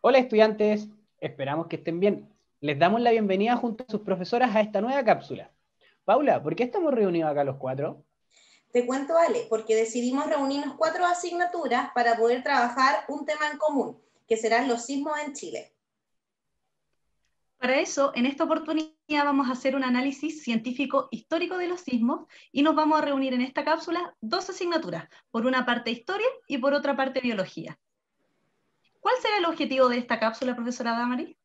Hola estudiantes, esperamos que estén bien. Les damos la bienvenida junto a sus profesoras a esta nueva cápsula. Paula, ¿por qué estamos reunidos acá los cuatro? Te cuento, Ale, porque decidimos reunirnos 4 asignaturas para poder trabajar un tema en común, que serán los sismos en Chile. Para eso, en esta oportunidad vamos a hacer un análisis científico histórico de los sismos y nos vamos a reunir en esta cápsula 2 asignaturas, por una parte historia y por otra parte biología. ¿Cuál será el objetivo de esta cápsula, profesora Damari?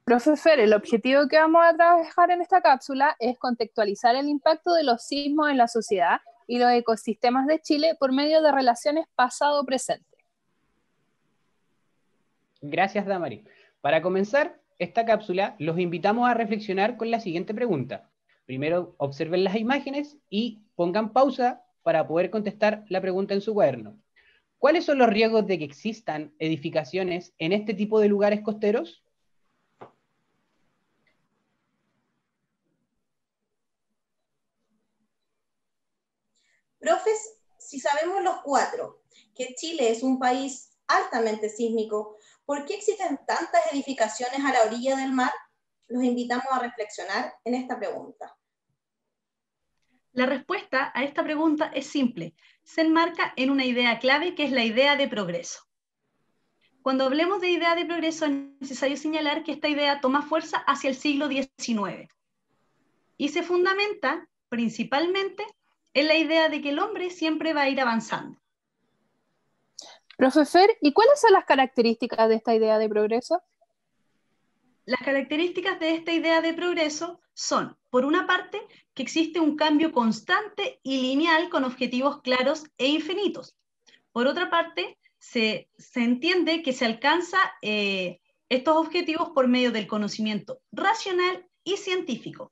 Profe Fer, el objetivo que vamos a trabajar en esta cápsula es contextualizar el impacto de los sismos en la sociedad y los ecosistemas de Chile por medio de relaciones pasado-presente. Gracias, Damari. Para comenzar esta cápsula, los invitamos a reflexionar con la siguiente pregunta. Primero, observen las imágenes y pongan pausa para poder contestar la pregunta en su cuaderno. ¿Cuáles son los riesgos de que existan edificaciones en este tipo de lugares costeros? Profes, si sabemos los 4 que Chile es un país altamente sísmico, ¿por qué existen tantas edificaciones a la orilla del mar? Los invitamos a reflexionar en esta pregunta. La respuesta a esta pregunta es simple. Se enmarca en una idea clave que es la idea de progreso. Cuando hablemos de idea de progreso es necesario señalar que esta idea toma fuerza hacia el siglo XIX y se fundamenta principalmente en la idea de que el hombre siempre va a ir avanzando. Profe Fer, ¿y cuáles son las características de esta idea de progreso? Las características de esta idea de progreso son, por una parte, que existe un cambio constante y lineal con objetivos claros e infinitos. Por otra parte, se entiende que se alcanza estos objetivos por medio del conocimiento racional y científico.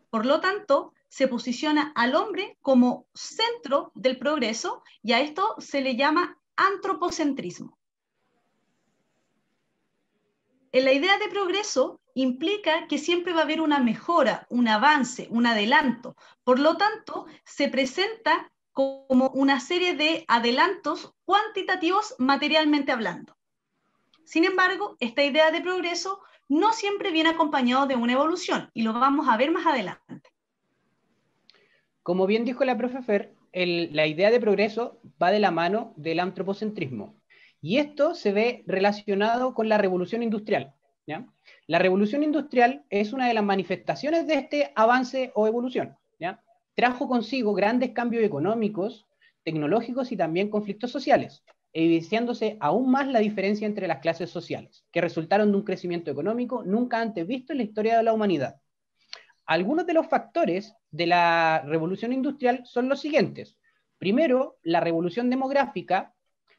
Por lo tanto, se posiciona al hombre como centro del progreso y a esto se le llama antropocentrismo. En la idea de progreso implica que siempre va a haber una mejora, un avance, un adelanto. Por lo tanto, se presenta como una serie de adelantos cuantitativos materialmente hablando. Sin embargo, esta idea de progreso no siempre viene acompañado de una evolución y lo vamos a ver más adelante. Como bien dijo la profe Fer, la idea de progreso va de la mano del antropocentrismo. Y esto se ve relacionado con la revolución industrial, ¿ya? La revolución industrial es una de las manifestaciones de este avance o evolución, ¿ya? Trajo consigo grandes cambios económicos, tecnológicos y también conflictos sociales, evidenciándose aún más la diferencia entre las clases sociales, que resultaron de un crecimiento económico nunca antes visto en la historia de la humanidad. Algunos de los factores de la revolución industrial son los siguientes. Primero, la revolución demográfica.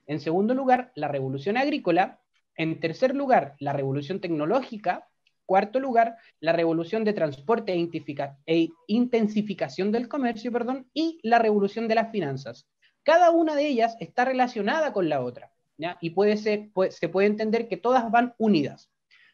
En segundo lugar, la revolución agrícola. En tercer lugar, la revolución tecnológica. Cuarto lugar, la revolución de transporte e intensificación del comercio, y la revolución de las finanzas. Cada una de ellas está relacionada con la otra, ¿ya? Y se puede entender que todas van unidas.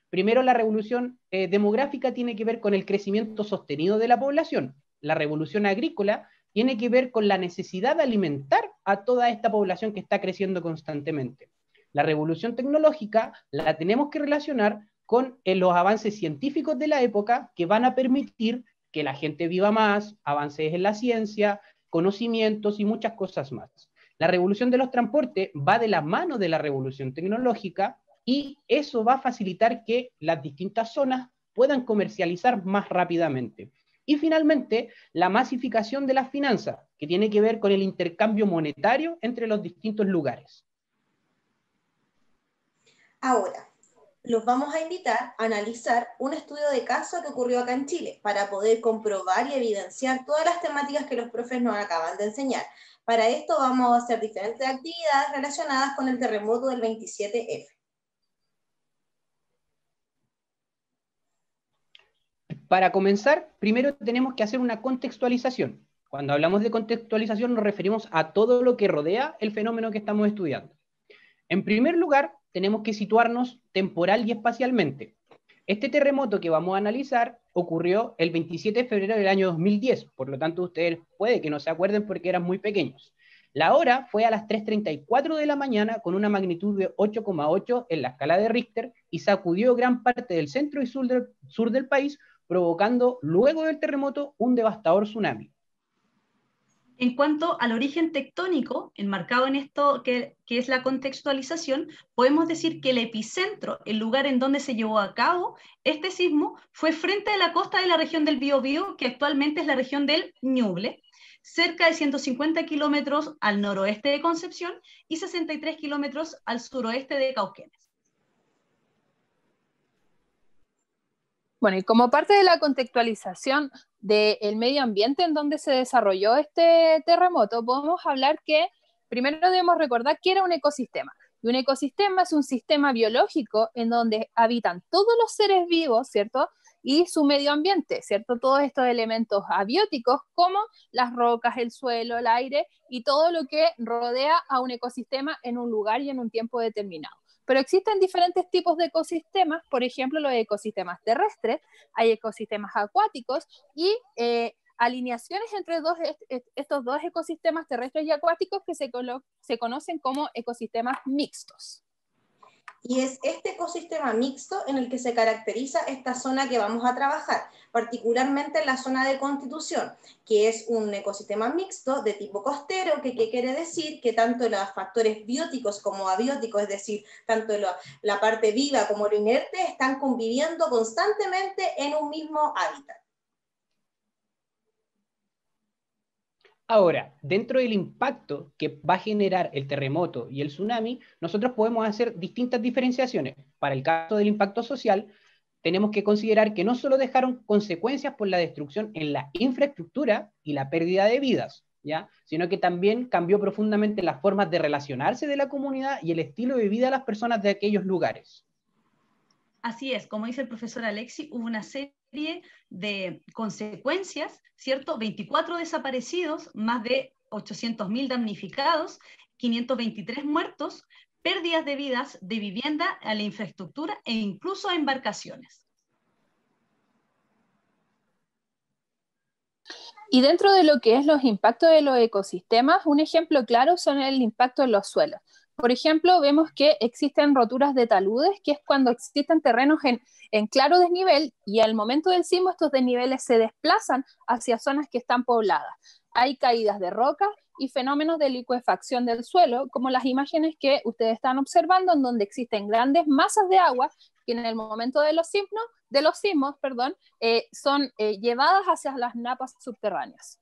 Primero, la revolución demográfica tiene que ver con el crecimiento sostenido de la población. La revolución agrícola tiene que ver con la necesidad de alimentar a toda esta población que está creciendo constantemente. La revolución tecnológica la tenemos que relacionar con los avances científicos de la época que van a permitir que la gente viva más, avances en la ciencia, conocimientos y muchas cosas más. La revolución de los transportes va de la mano de la revolución tecnológica y eso va a facilitar que las distintas zonas puedan comercializar más rápidamente. Y finalmente, la masificación de las finanzas, que tiene que ver con el intercambio monetario entre los distintos lugares. Ahora, los vamos a invitar a analizar un estudio de caso que ocurrió acá en Chile para poder comprobar y evidenciar todas las temáticas que los profes nos acaban de enseñar. Para esto vamos a hacer diferentes actividades relacionadas con el terremoto del 27F. Para comenzar, primero tenemos que hacer una contextualización. Cuando hablamos de contextualización nos referimos a todo lo que rodea el fenómeno que estamos estudiando. En primer lugar, tenemos que situarnos temporal y espacialmente. Este terremoto que vamos a analizar ocurrió el 27 de febrero del año 2010, por lo tanto ustedes puede que no se acuerden porque eran muy pequeños. La hora fue a las 3:34 de la mañana con una magnitud de 8,8 en la escala de Richter y sacudió gran parte del centro y sur del país, provocando luego del terremoto un devastador tsunami. En cuanto al origen tectónico, enmarcado en esto que es la contextualización, podemos decir que el epicentro, el lugar en donde se llevó a cabo este sismo, fue frente a la costa de la región del Biobío, que actualmente es la región del Ñuble, cerca de 150 kilómetros al noroeste de Concepción y 63 kilómetros al suroeste de Cauquenes. Bueno, y como parte de la contextualización del medio ambiente en donde se desarrolló este terremoto, podemos hablar que primero debemos recordar que era un ecosistema. Y un ecosistema es un sistema biológico en donde habitan todos los seres vivos, ¿cierto? Y su medio ambiente, ¿cierto? Todos estos elementos abióticos como las rocas, el suelo, el aire y todo lo que rodea a un ecosistema en un lugar y en un tiempo determinado. Pero existen diferentes tipos de ecosistemas, por ejemplo, los ecosistemas terrestres, hay ecosistemas acuáticos y alineaciones entre estos dos ecosistemas terrestres y acuáticos que se conocen como ecosistemas mixtos. Y es este ecosistema mixto en el que se caracteriza esta zona que vamos a trabajar, particularmente en la zona de Constitución, que es un ecosistema mixto de tipo costero, que quiere decir que tanto los factores bióticos como abióticos, es decir, tanto la parte viva como lo inerte, están conviviendo constantemente en un mismo hábitat. Ahora, dentro del impacto que va a generar el terremoto y el tsunami, nosotros podemos hacer distintas diferenciaciones. Para el caso del impacto social, tenemos que considerar que no solo dejaron consecuencias por la destrucción en la infraestructura y la pérdida de vidas, ¿ya? Sino que también cambió profundamente las formas de relacionarse de la comunidad y el estilo de vida de las personas de aquellos lugares. Así es, como dice el profesor Alexi, hubo una serie de consecuencias, ¿cierto? 24 desaparecidos, más de 800.000 damnificados, 523 muertos, pérdidas de vidas, de vivienda, a la infraestructura e incluso a embarcaciones. Y dentro de lo que es los impactos de los ecosistemas, un ejemplo claro son el impacto en los suelos. Por ejemplo, vemos que existen roturas de taludes, que es cuando existen terrenos en claro desnivel y al momento del sismo estos desniveles se desplazan hacia zonas que están pobladas. Hay caídas de rocas y fenómenos de licuefacción del suelo, como las imágenes que ustedes están observando, en donde existen grandes masas de agua que en el momento de los sismos, son llevadas hacia las napas subterráneas.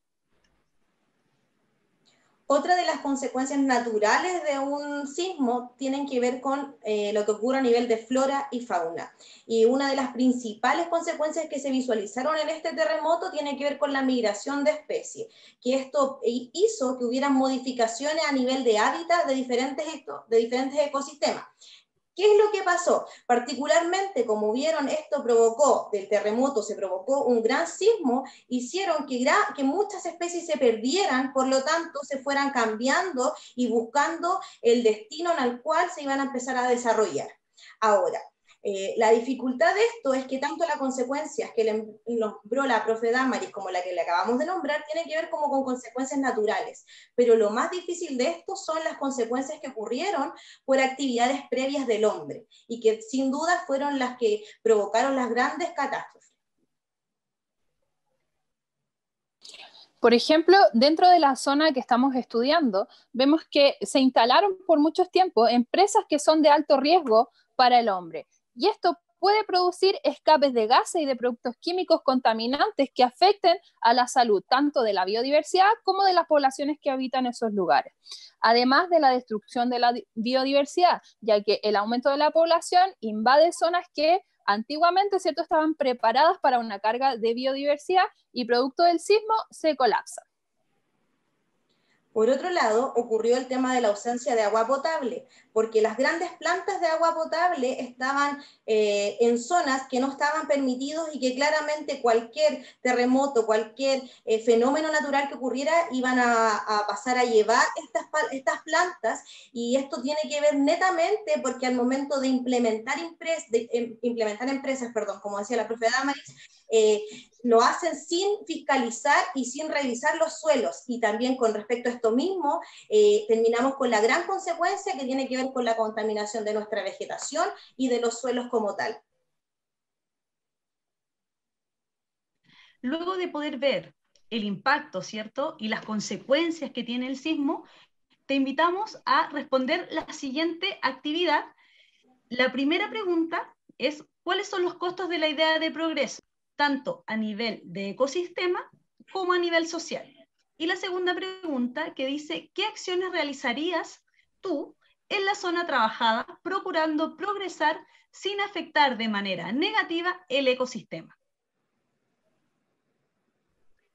Otra de las consecuencias naturales de un sismo tienen que ver con lo que ocurre a nivel de flora y fauna. Y una de las principales consecuencias que se visualizaron en este terremoto tiene que ver con la migración de especies, que esto hizo que hubieran modificaciones a nivel de hábitat de diferentes ecosistemas. ¿Qué es lo que pasó? Particularmente, como vieron, del terremoto se provocó un gran sismo, hicieron que muchas especies se perdieran, por lo tanto, se fueran cambiando y buscando el destino en el cual se iban a empezar a desarrollar. Ahora, la dificultad de esto es que tanto las consecuencias que le nombró la profe Damaris como la que le acabamos de nombrar tienen que ver como con consecuencias naturales, pero lo más difícil de esto son las consecuencias que ocurrieron por actividades previas del hombre y que sin duda fueron las que provocaron las grandes catástrofes. Por ejemplo, dentro de la zona que estamos estudiando, vemos que se instalaron por mucho tiempo empresas que son de alto riesgo para el hombre. Y esto puede producir escapes de gases y de productos químicos contaminantes que afecten a la salud tanto de la biodiversidad como de las poblaciones que habitan esos lugares. Además de la destrucción de la biodiversidad, ya que el aumento de la población invade zonas que antiguamente, ¿cierto?, estaban preparadas para una carga de biodiversidad y producto del sismo se colapsan. Por otro lado, ocurrió el tema de la ausencia de agua potable. porque las grandes plantas de agua potable estaban en zonas que no estaban permitidos y que claramente cualquier terremoto, cualquier fenómeno natural que ocurriera iban a pasar a llevar estas plantas, y esto tiene que ver netamente porque al momento de implementar empresas, como decía la profe Damaris, lo hacen sin fiscalizar y sin revisar los suelos. Y también con respecto a esto mismo, terminamos con la gran consecuencia que tiene que ver con la contaminación de nuestra vegetación y de los suelos como tal. Luego de poder ver el impacto, ¿cierto? Y las consecuencias que tiene el sismo, te invitamos a responder la siguiente actividad. La primera pregunta es: ¿cuáles son los costos de la idea de progreso, tanto a nivel de ecosistema como a nivel social? Y la segunda pregunta, que dice: ¿qué acciones realizarías tú en la zona trabajada procurando progresar sin afectar de manera negativa el ecosistema?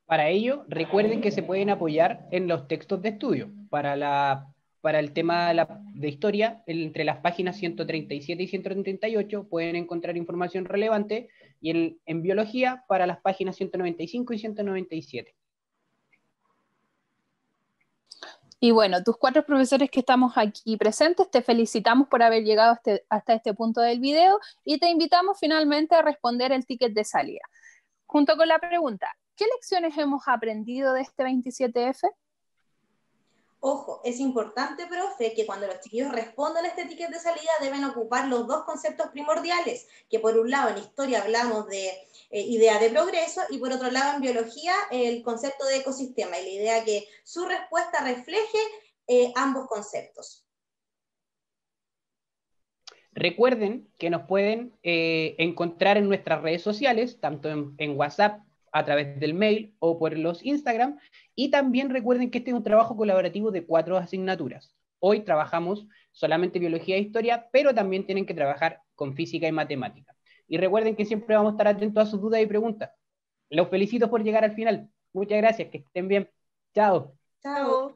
Para ello, recuerden que se pueden apoyar en los textos de estudio. Para el tema de historia, entre las páginas 137 y 138 pueden encontrar información relevante, y en biología para las páginas 195 y 197. Y bueno, tus 4 profesores que estamos aquí presentes, te felicitamos por haber llegado hasta este punto del video y te invitamos finalmente a responder el ticket de salida. Junto con la pregunta: ¿qué lecciones hemos aprendido de este 27F? Ojo, es importante, profe, que cuando los chiquillos respondan a este ticket de salida deben ocupar los dos conceptos primordiales, que por un lado en historia hablamos de idea de progreso, y por otro lado en biología el concepto de ecosistema, y la idea que su respuesta refleje ambos conceptos. Recuerden que nos pueden encontrar en nuestras redes sociales, tanto en WhatsApp, a través del mail o por los Instagram, y también recuerden que este es un trabajo colaborativo de 4 asignaturas. Hoy trabajamos solamente biología e historia, pero también tienen que trabajar con física y matemática. Y recuerden que siempre vamos a estar atentos a sus dudas y preguntas. Los felicito por llegar al final. Muchas gracias, que estén bien. Chao. Chao.